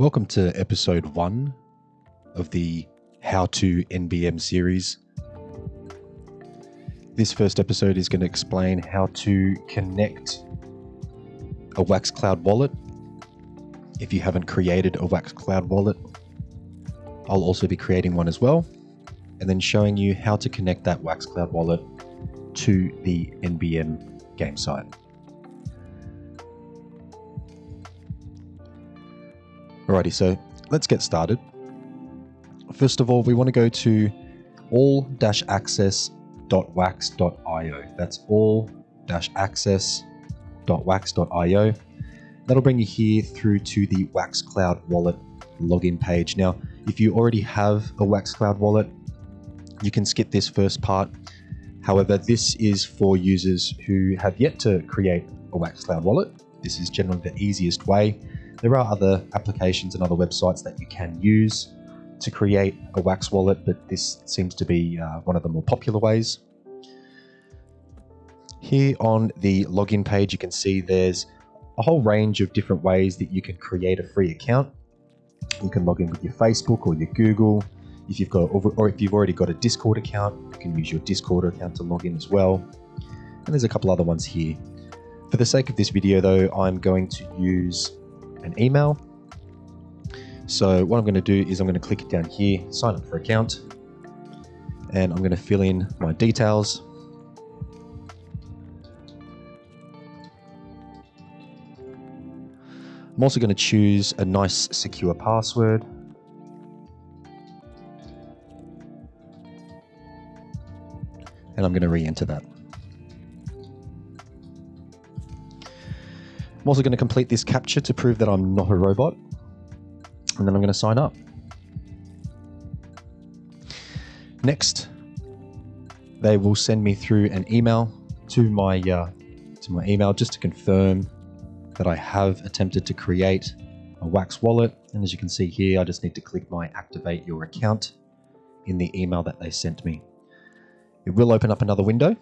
Welcome to episode 1 of the How to NBM series. This first episode is going to explain how to connect a Wax Cloud wallet. If you haven't created a Wax Cloud wallet, I'll also be creating one as well, and then showing you how to connect that Wax Cloud wallet to the NBM Gamesite. Alrighty, so let's get started. First of all, we want to go to all-access.wax.io. That's all-access.wax.io. That'll bring you here through to the Wax Cloud wallet login page. Now, if you already have a Wax Cloud wallet, you can skip this first part. However, this is for users who have yet to create a Wax Cloud wallet. This is generally the easiest way. There are other applications and other websites that you can use to create a Wax wallet, but this seems to be one of the more popular ways. Here on the login page, you can see there's a whole range of different ways that you can create a free account. You can log in with your Facebook or your Google. If you've already got a Discord account, you can use your Discord account to log in as well. And there's a couple other ones here. For the sake of this video though, I'm going to use an email. So what I'm going to do is I'm going to click it down here, sign up for account, and I'm going to fill in my details. I'm also going to choose a nice secure password. And I'm going to re-enter that. I'm also going to complete this captcha to prove that I'm not a robot, and then I'm going to sign up. Next, they will send me through an email to my email just to confirm that I have attempted to create a Wax wallet. And as you can see here, I just need to click my activate your account in the email that they sent me. It will open up another window.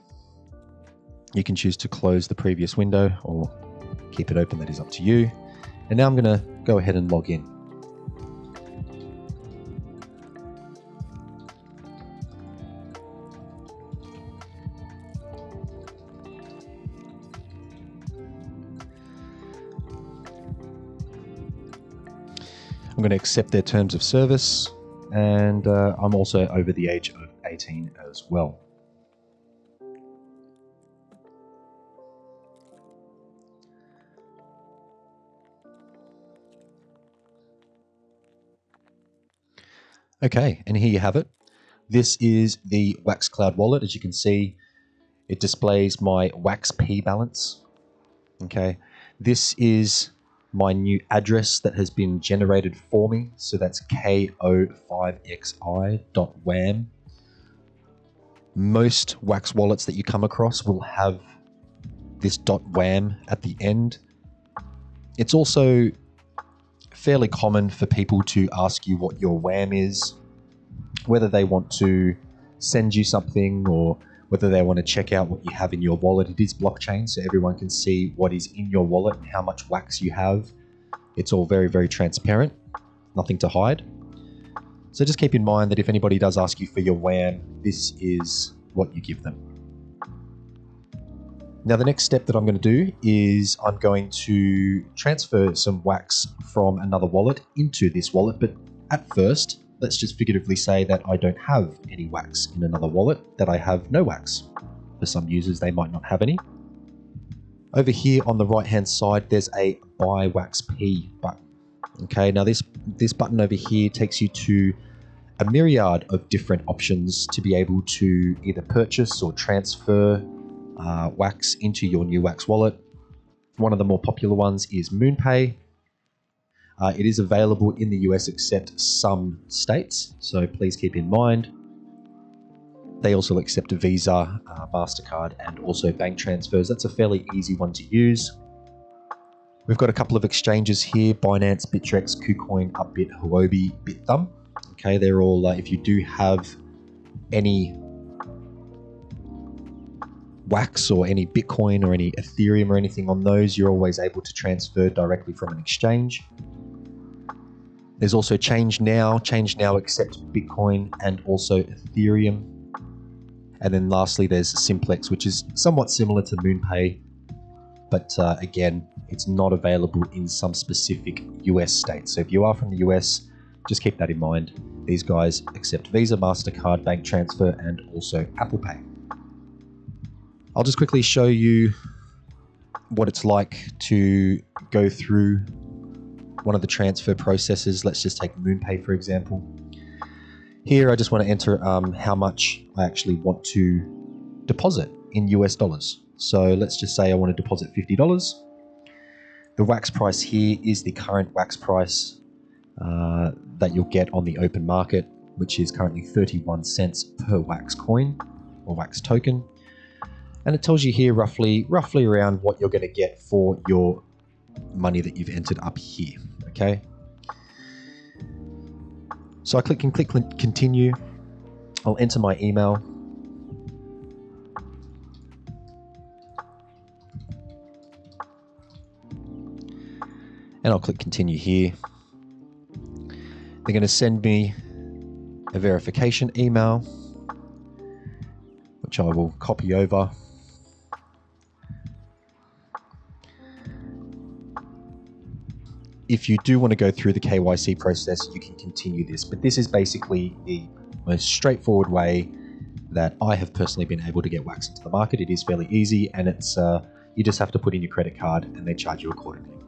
You can choose to close the previous window or keep it open, that is up to you. And now I'm going to go ahead and log in. I'm going to accept their terms of service, and I'm also over the age of 18 as well. Okay, and here you have it. This is the Wax Cloud wallet. As you can see, it displays my Wax P balance. Okay, this is my new address that has been generated for me. So that's ko5xi.wam. Most Wax wallets that you come across will have this .wam at the end. It's also fairly common for people to ask you what your WAM is, whether they want to send you something or whether they want to check out what you have in your wallet. It is blockchain, so everyone can see what is in your wallet and how much wax you have. It's all very, very transparent, nothing to hide. So just keep in mind that if anybody does ask you for your WAM, this is what you give them. Now the next step that I'm going to do is I'm going to transfer some wax from another wallet into this wallet, but at first, let's just figuratively say that I don't have any wax in another wallet, that I have no wax. For some users, they might not have any. Over here on the right-hand side, there's a Buy Wax P button. Okay, now this button over here takes you to a myriad of different options to be able to either purchase or transfer wax into your new Wax wallet. One of the more popular ones is MoonPay. It is available in the US except some states, so please keep in mind. They also accept a Visa, MasterCard, and also bank transfers. That's a fairly easy one to use. We've got a couple of exchanges here: Binance, Bittrex, KuCoin, Upbit, Huobi, BitThumb. Okay, they're all, if you do have any wax or any Bitcoin or any Ethereum or anything on those, you're always able to transfer directly from an exchange. There's also Change Now accept Bitcoin and also Ethereum. And then lastly, there's Simplex, which is somewhat similar to MoonPay, but again, it's not available in some specific US states. So if you are from the US, just keep that in mind. These guys accept Visa, MasterCard, bank transfer, and also Apple Pay. I'll just quickly show you what it's like to go through one of the transfer processes. Let's just take MoonPay, for example. Here, I just want to enter how much I actually want to deposit in US dollars. So let's just say I want to deposit $50. The wax price here is the current wax price that you'll get on the open market, which is currently 31 cents per wax coin or wax token. And it tells you here roughly around what you're going to get for your money that you've entered up here. Okay. So I click continue. I'll enter my email. And I'll click continue here. They're going to send me a verification email, which I will copy over. If you do want to go through the KYC process, you can continue this, but this is basically the most straightforward way that I have personally been able to get wax into the market. It is fairly easy, and it's you just have to put in your credit card and they charge you accordingly.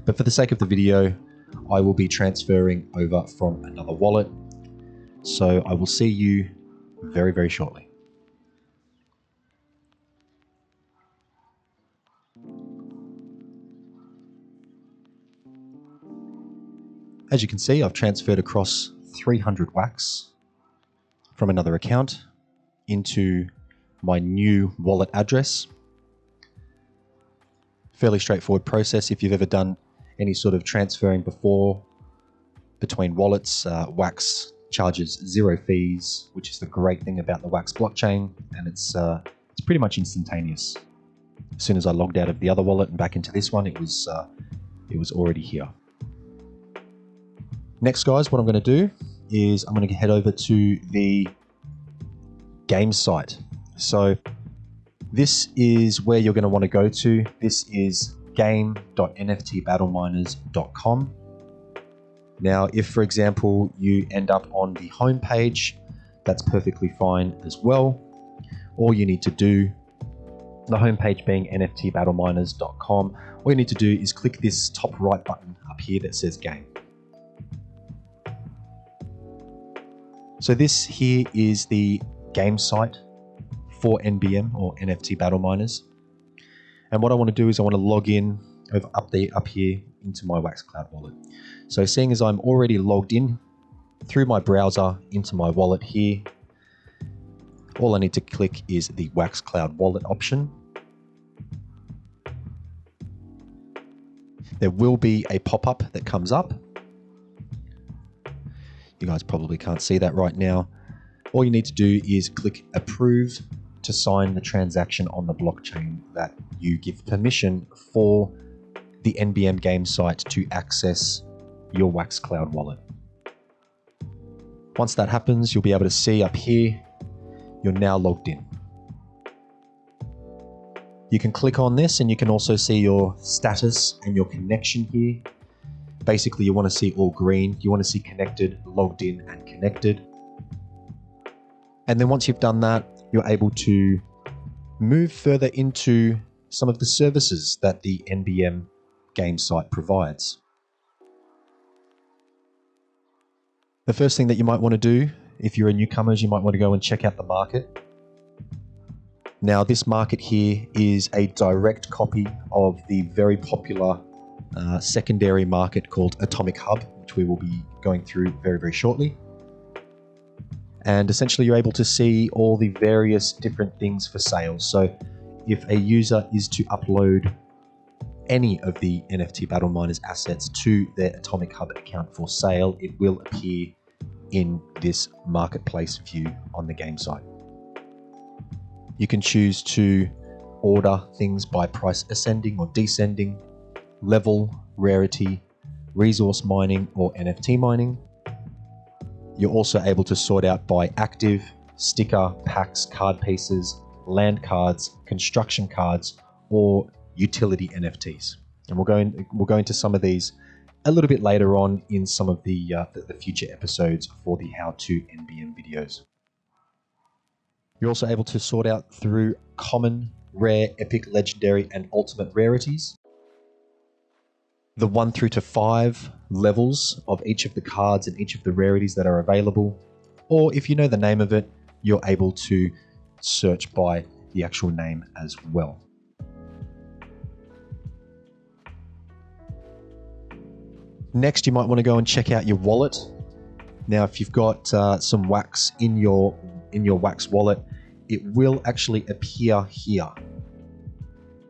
But for the sake of the video, I will be transferring over from another wallet. So I will see you very, very shortly. As you can see, I've transferred across 300 wax from another account into my new wallet address. Fairly straightforward process. If you've ever done any sort of transferring before between wallets, wax charges 0 fees, which is the great thing about the wax blockchain, and it's pretty much instantaneous. As soon as I logged out of the other wallet and back into this one, it was already here. Next, guys, what I'm going to do is I'm going to head over to the Gamesite. So this is where you're going to want to go to. This is game.nftbattleminers.com. Now, if, for example, you end up on the home page, that's perfectly fine as well. All you need to do, the home page being nftbattleminers.com, all you need to do is click this top right button up here that says game. So this here is the game site for NBM or NFT Battle Miners. And what I want to do is I want to log in up here into my WaxCloud wallet. So seeing as I'm already logged in through my browser into my wallet here, all I need to click is the WaxCloud wallet option. There will be a pop-up that comes up. You guys probably can't see that right now. All you need to do is click approve to sign the transaction on the blockchain that you give permission for the NBM Gamesite to access your WaxCloud wallet. Once that happens, you'll be able to see up here, you're now logged in. You can click on this and you can also see your status and your connection here. Basically, you want to see all green. You want to see connected, logged in, and connected. And then once you've done that, you're able to move further into some of the services that the NBM Gamesite provides. The first thing that you might want to do, if you're a newcomer, is you might want to go and check out the market. Now, this market here is a direct copy of the very popular secondary market called Atomic Hub, which we will be going through very, very shortly. And essentially you're able to see all the various different things for sale. So if a user is to upload any of the NFT Battle Miners assets to their Atomic Hub account for sale, it will appear in this marketplace view on the game site. You can choose to order things by price ascending or descending, level, rarity, resource mining, or NFT mining. You're also able to sort out by active, sticker, packs, card pieces, land cards, construction cards, or utility NFTs. And we'll go into some of these a little bit later on in some of the future episodes for the how-to NBM videos. You're also able to sort out through common, rare, epic, legendary, and ultimate rarities. The 1 through to 5 levels of each of the cards and each of the rarities that are available. Or if you know the name of it, you're able to search by the actual name as well. Next, you might want to go and check out your wallet. Now, if you've got some wax in your wax wallet, it will actually appear here.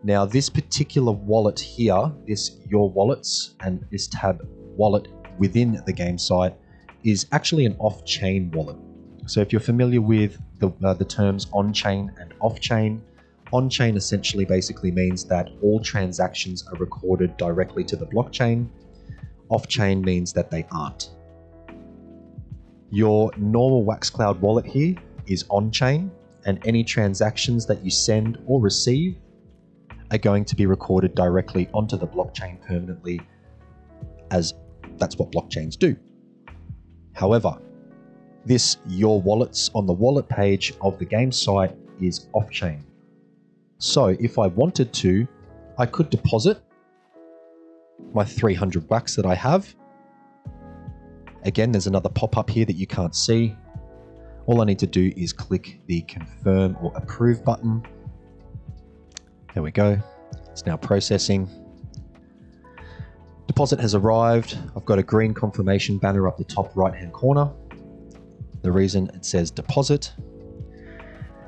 Now, this particular wallet here, this Your Wallets and this tab Wallet within the game site, is actually an off-chain wallet. So if you're familiar with the terms on-chain and off-chain, on-chain essentially basically means that all transactions are recorded directly to the blockchain. Off-chain means that they aren't. Your normal Waxcloud wallet here is on-chain, and any transactions that you send or receive are going to be recorded directly onto the blockchain permanently, as that's what blockchains do. However, this Your Wallets on the wallet page of the game site is off-chain. So if I wanted to, I could deposit my 300 wax that I have. Again, there's another pop-up here that you can't see. All I need to do is click the confirm or approve button. There we go. It's now processing. Deposit has arrived. I've got a green confirmation banner up the top right-hand corner. The reason it says deposit.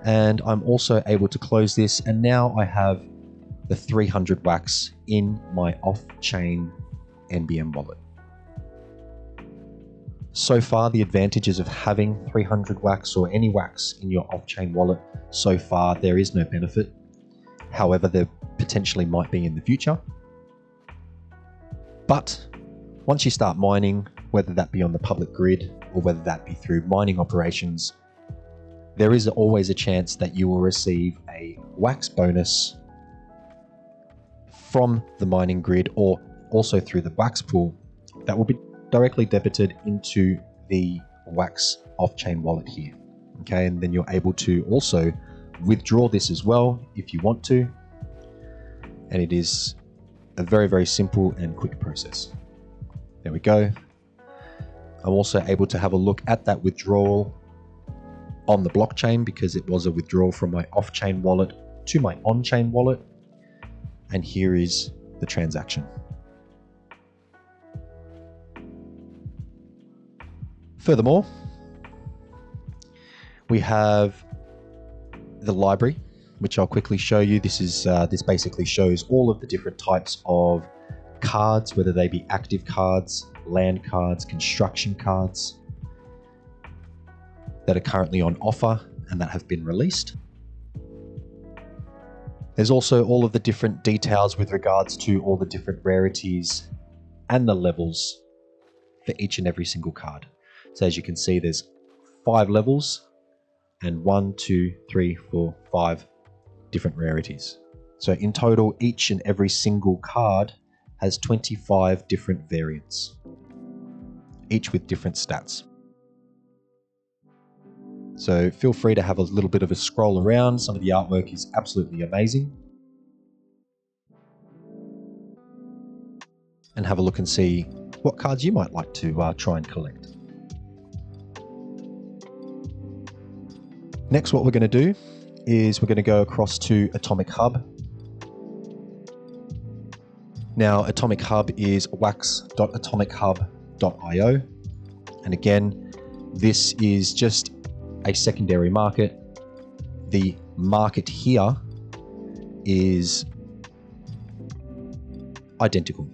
And I'm also able to close this, and now I have the 300 wax in my off-chain NBM wallet. So far, the advantages of having 300 wax or any wax in your off-chain wallet, so far there is no benefit. However, there potentially might be in the future. But once you start mining, whether that be on the public grid or whether that be through mining operations, there is always a chance that you will receive a wax bonus from the mining grid or also through the wax pool that will be directly debited into the wax off-chain wallet here. Okay, and then you're able to also withdraw this as well if you want to. And it is a very, very simple and quick process. There we go. I'm also able to have a look at that withdrawal on the blockchain because it was a withdrawal from my off-chain wallet to my on-chain wallet. And here is the transaction. Furthermore, we have the library, which I'll quickly show you. This basically shows all of the different types of cards, whether they be active cards, land cards, construction cards that are currently on offer and that have been released. There's also all of the different details with regards to all the different rarities and the levels for each and every single card. So as you can see, there's 5 levels and 1, 2, 3, 4, 5 different rarities. So in total, each and every single card has 25 different variants, each with different stats. So feel free to have a little bit of a scroll around. Some of the artwork is absolutely amazing. And have a look and see what cards you might like to try and collect. Next, what we're going to do is we're going to go across to Atomic Hub. Now, Atomic Hub is wax.atomichub.io. And again, this is just a secondary market. The market here is identical.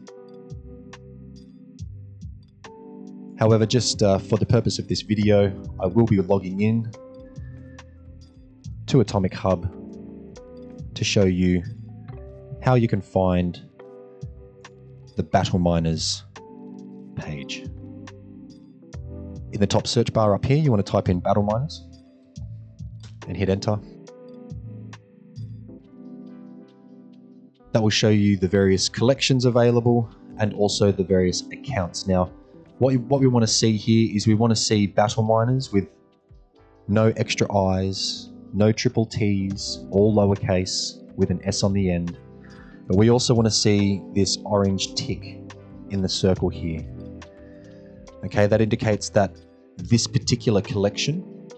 However, just for the purpose of this video, I will be logging in to Atomic Hub to show you how you can find the Battle Miners page. In the top search bar up here, you want to type in Battle Miners and hit enter. That will show you the various collections available and also the various accounts. Now, what we want to see here is we want to see Battle Miners with no extra I's, no triple T's, all lowercase with an S on the end. But we also want to see this orange tick in the circle here. Okay, that indicates that this particular collection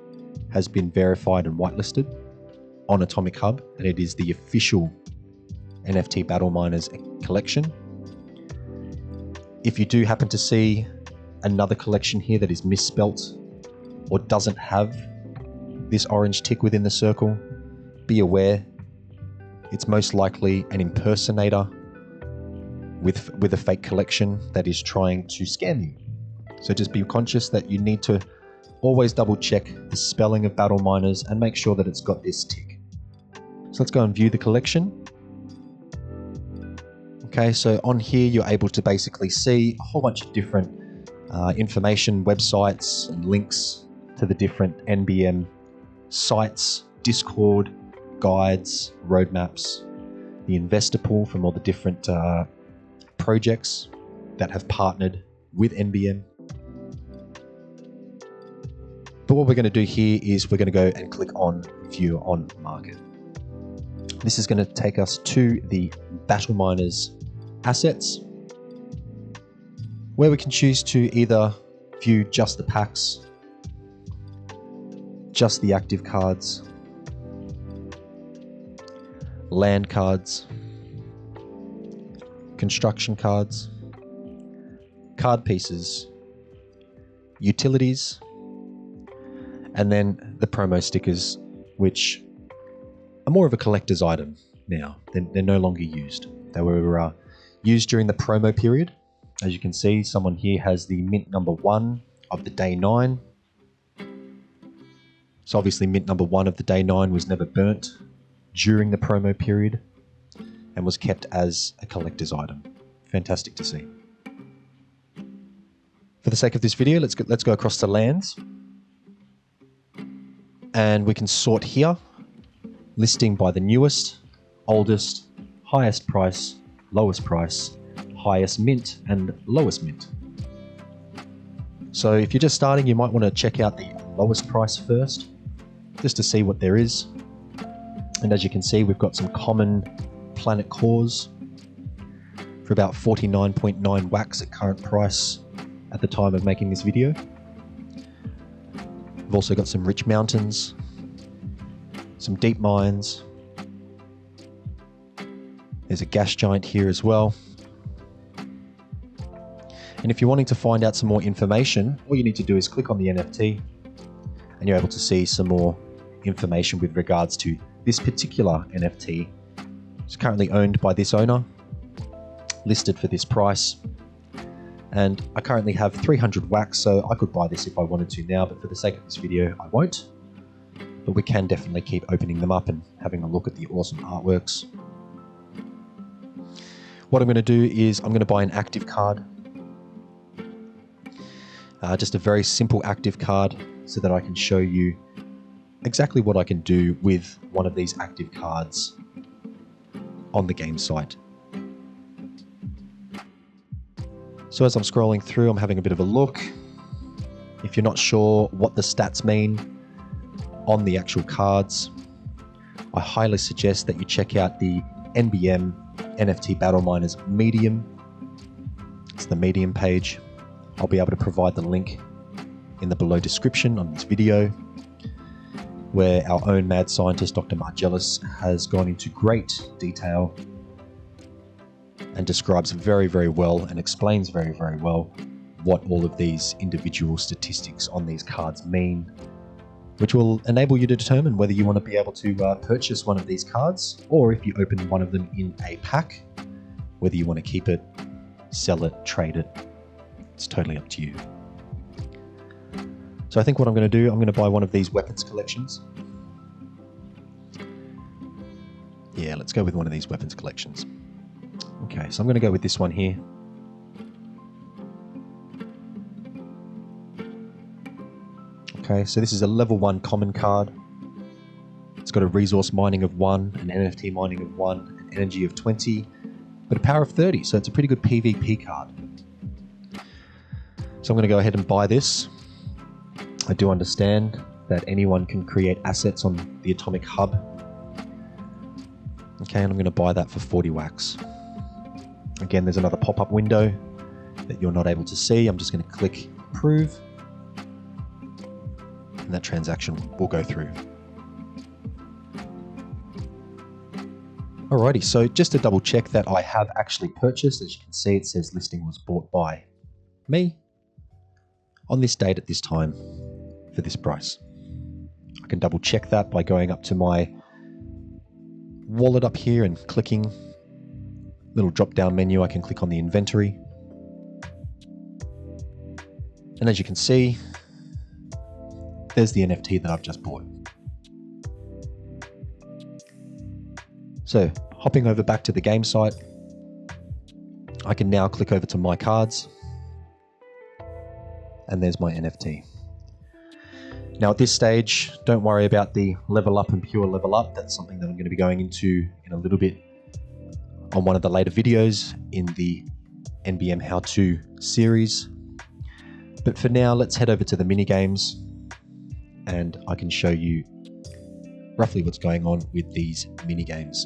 has been verified and whitelisted on Atomic Hub, and it is the official NFT Battle Miners collection. If you do happen to see another collection here that is misspelt or doesn't have this orange tick within the circle, be aware it's most likely an impersonator with a fake collection that is trying to scam you. So just be conscious that you need to always double check the spelling of Battle Miners and make sure that it's got this tick. So let's go and view the collection. Okay, so on here you're able to basically see a whole bunch of different information, websites and links to the different NBM sites, Discord, guides, roadmaps, the investor pool from all the different projects that have partnered with NBM. But what we're going to do here is we're going to go and click on View on Market. This is going to take us to the Battle Miners assets, where we can choose to either view just the packs, just the active cards, land cards, construction cards, card pieces, utilities, and then the promo stickers, which are more of a collector's item now. They're no longer used. They were used during the promo period. As you can see, someone here has the mint number 1 of the day 9. So obviously mint number 1 of the day 9 was never burnt during the promo period and was kept as a collector's item. Fantastic to see. For the sake of this video, let's go across to lands. And we can sort here, listing by the newest, oldest, highest price, lowest price, highest mint, and lowest mint. So if you're just starting, you might want to check out the lowest price first, just to see what there is. And as you can see, we've got some common planet cores for about 49.9 wax at current price at the time of making this video. We've also got some rich mountains, some deep mines. There's a gas giant here as well. And if you're wanting to find out some more information, all you need to do is click on the NFT and you're able to see some more information with regards to this particular NFT. It's currently owned by this owner, listed for this price. And I currently have 300 wax, so I could buy this if I wanted to now, but for the sake of this video, I won't. But we can definitely keep opening them up and having a look at the awesome artworks. What I'm going to do is I'm going to buy an active card. Just a very simple active card so that I can show you exactly what I can do with one of these active cards on the game site. So as I'm scrolling through, I'm having a bit of a look. If you're not sure what the stats mean on the actual cards, I highly suggest that you check out the NBM NFT Battle Miners Medium. It's the Medium page. I'll be able to provide the link in the below description on this video, where our own mad scientist, Dr. Margellis, has gone into great detail and describes very, very well and explains very, very well what all of these individual statistics on these cards mean, which will enable you to determine whether you want to be able to purchase one of these cards, or if you open one of them in a pack, whether you want to keep it, sell it, trade it. It's totally up to you. So I think what I'm going to do, I'm going to buy one of these weapons collections. Yeah, let's go with one of these weapons collections. Okay, so I'm going to go with this one here. Okay, so this is a level 1 common card. It's got a resource mining of 1, an NFT mining of 1, an energy of 20, but a power of 30, so it's a pretty good PvP card. So I'm going to go ahead and buy this. I do understand that anyone can create assets on the Atomic Hub. Okay, and I'm going to buy that for 40 wax. Again, there's another pop-up window that you're not able to see. I'm just going to click approve, and that transaction will go through. Alrighty, so just to double check that I have actually purchased, as you can see, it says listing was bought by me on this date at this time for this price. I can double check that by going up to my wallet up here and clicking little drop down menu. I can click on the inventory. And as you can see, there's the NFT that I've just bought. So hopping over back to the game site, I can now click over to my cards, and there's my NFT. Now at this stage, don't worry about the level up and pure level up. That's something that I'm going to be going into in a little bit on one of the later videos in the NBM how-to series. But for now, let's head over to the mini games, and I can show you roughly what's going on with these mini games.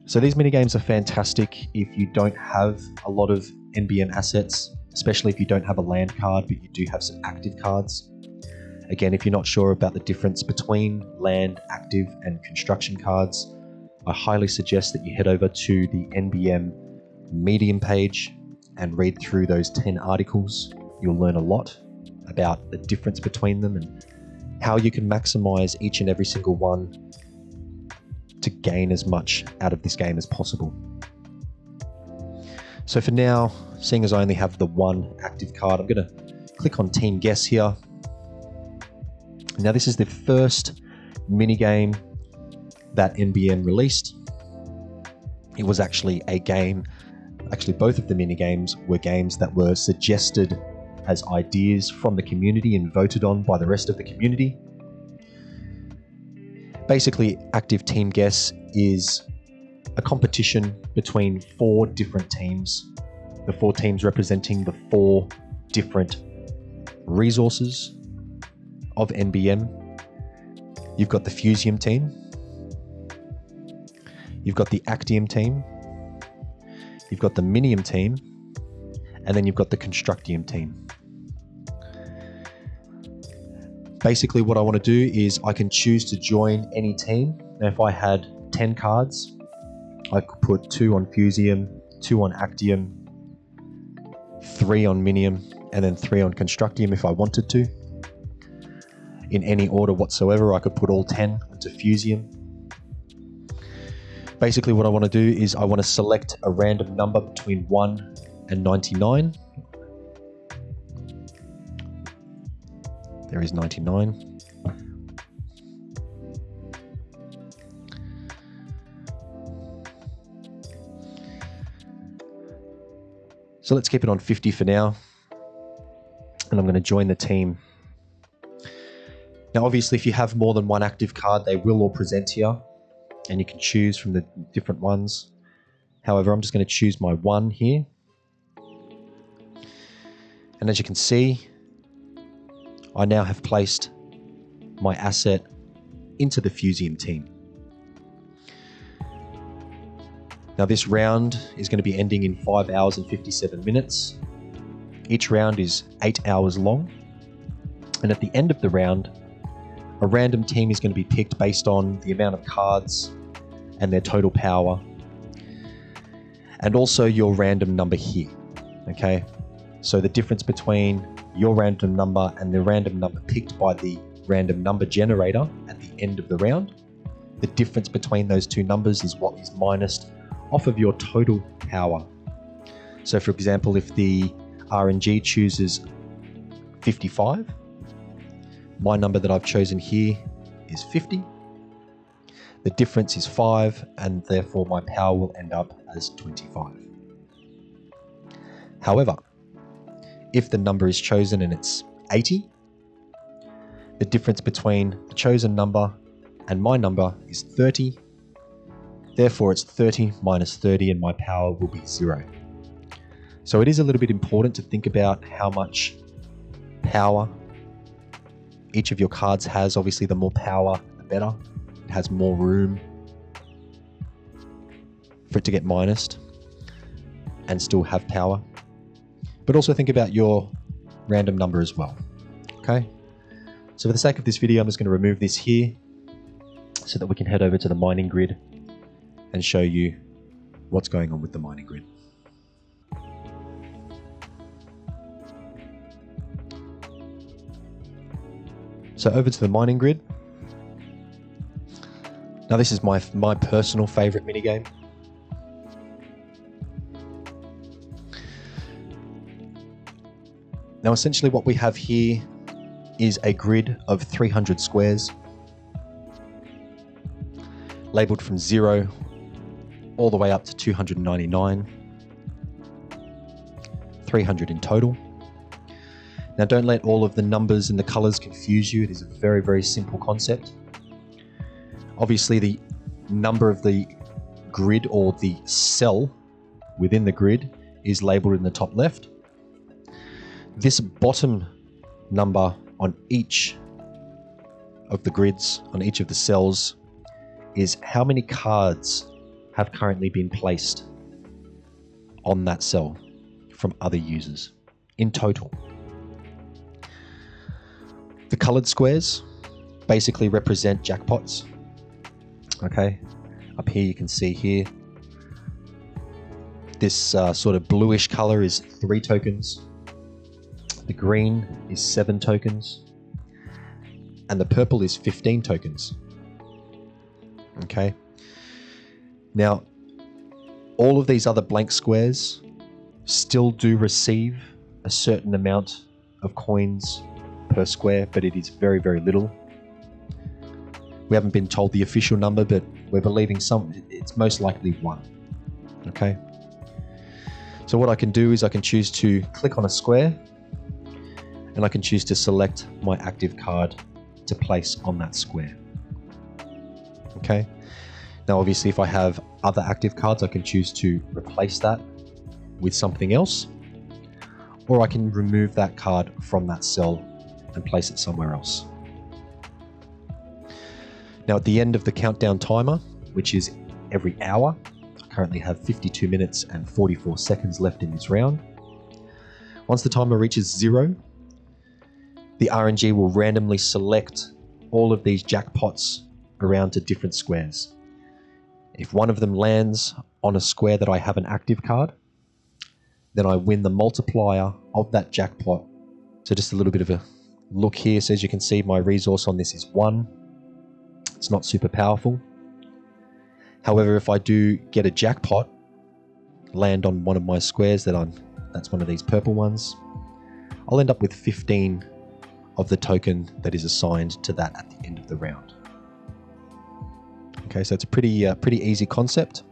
So these mini games are fantastic if you don't have a lot of NBM assets, especially if you don't have a land card, but you do have some active cards. Again, if you're not sure about the difference between land, active, and construction cards, I highly suggest that you head over to the NBM Medium page and read through those 10 articles. You'll learn a lot about the difference between them and how you can maximize each and every single one to gain as much out of this game as possible. So for now, seeing as I only have the one active card, I'm going to click on Team Guess here. Now this is the first mini game that NBM released. It was actually a game, actually both of the mini games were games that were suggested as ideas from the community and voted on by the rest of the community. Basically, Active Team Guess is a competition between 4 different teams, the 4 teams representing the 4 different resources of NBM. You've got the Fusium team, you've got the Actium team, you've got the Minium team, and then you've got the Constructium team. Basically what I want to do is I can choose to join any team. Now if I had 10 cards, I could put 2 on Fusium, 2 on Actium, 3 on Minium, and then 3 on Constructium if I wanted to. In any order whatsoever, I could put all 10 onto Fusium. Basically what I want to do is I want to select a random number between 1 and 99. There is 99. So let's keep it on 50 for now. And I'm going to join the team. Now obviously if you have more than one active card, they will all present here and you can choose from the different ones. However, I'm just going to choose my 1 here. And as you can see, I now have placed my asset into the Fusium team. Now this round is going to be ending in 5 hours and 57 minutes. Each round is 8 hours long. And at the end of the round, a random team is going to be picked based on the amount of cards and their total power. And also your random number here. Okay, so the difference between your random number and the random number picked by the random number generator at the end of the round. The difference between those two numbers is what is minused off of your total power. So for example, if the RNG chooses 55, my number that I've chosen here is 50. The difference is 5, and therefore my power will end up as 25. However, if the number is chosen and it's 80, The difference between the chosen number and my number is 30. Therefore, it's 30 minus 30 and my power will be 0. So it is a little bit important to think about how much power each of your cards has. Obviously, the more power, the better. It has more room for it to get minused and still have power. But also think about your random number as well. Okay? So for the sake of this video, I'm just going to remove this here so that we can head over to the mining grid and show you what's going on with the mining grid. So over to the mining grid. Now this is my personal favorite minigame. Now essentially what we have here is a grid of 300 squares, labeled from 0 all the way up to 299, 300 in total. Now don't let all of the numbers and the colors confuse you. It is a very, very simple concept. Obviously the number of the grid or the cell within the grid is labeled in the top left. This bottom number on each of the grids, on each of the cells, is how many cards have currently been placed on that cell from other users in total. The colored squares basically represent jackpots. Okay, up here you can see here, this sort of bluish color is 3 tokens. The green is 7 tokens. And the purple is 15 tokens. Okay. Now, all of these other blank squares still do receive a certain amount of coins per square, but it is very, very little. We haven't been told the official number, but we're believing it's most likely 1. Okay. So what I can do is I can choose to click on a square, and I can choose to select my active card to place on that square. Okay. Now, obviously, if I have other active cards, I can choose to replace that with something else, or I can remove that card from that cell and place it somewhere else. Now, at the end of the countdown timer, which is every hour, I currently have 52 minutes and 44 seconds left in this round. Once the timer reaches 0, the RNG will randomly select all of these jackpots around to different squares. If one of them lands on a square that I have an active card, then I win the multiplier of that jackpot. So just a little bit of a look here. So as you can see, my resource on this is 1. It's not super powerful. However, if I do get a jackpot land on one of my squares that's one of these purple ones, I'll end up with 15 of the token that is assigned to that at the end of the round. Okay, so it's a pretty easy concept.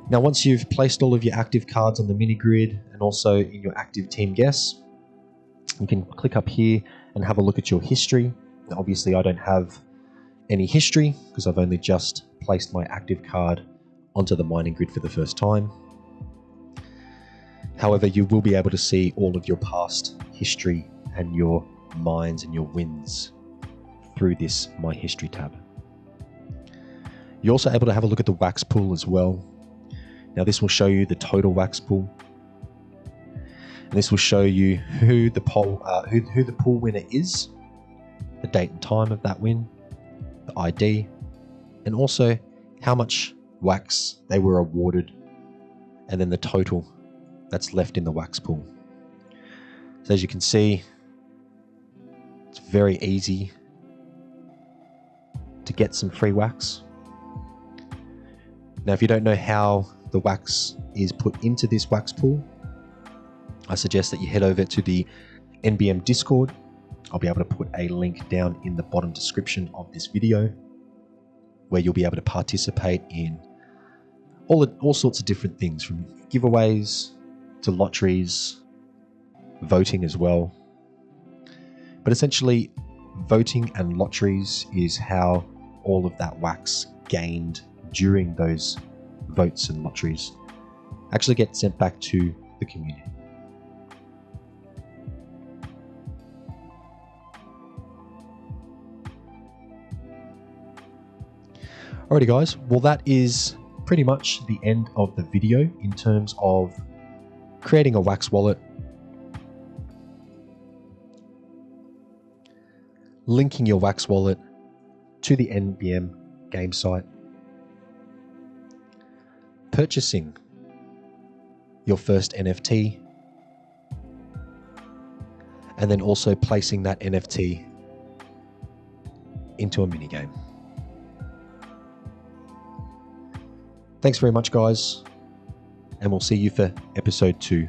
Now, once you've placed all of your active cards on the mini grid and also in your active team guess, you can click up here and have a look at your history. Now, obviously, I don't have any history because I've only just placed my active card onto the mining grid for the first time. However, you will be able to see all of your past history and your mines and your wins through this My History tab. You're also able to have a look at the wax pool as well. Now this will show you the total wax pool. And this will show you who the pool winner is, the date and time of that win, the ID, and also how much wax they were awarded, and then the total that's left in the wax pool. So as you can see, it's very easy to get some free wax. Now, if you don't know how the wax is put into this wax pool, I suggest that you head over to the NBM Discord. I'll be able to put a link down in the bottom description of this video where you'll be able to participate in all sorts of different things, from giveaways to lotteries, voting as well. But essentially, voting and lotteries is how all of that wax gained during those votes and lotteries actually get sent back to the community. Alrighty guys, well that is pretty much the end of the video in terms of creating a wax wallet, linking your wax wallet to the NBM Gamesite, purchasing your first NFT, and then also placing that NFT into a minigame. Thanks very much, guys, and we'll see you for episode 2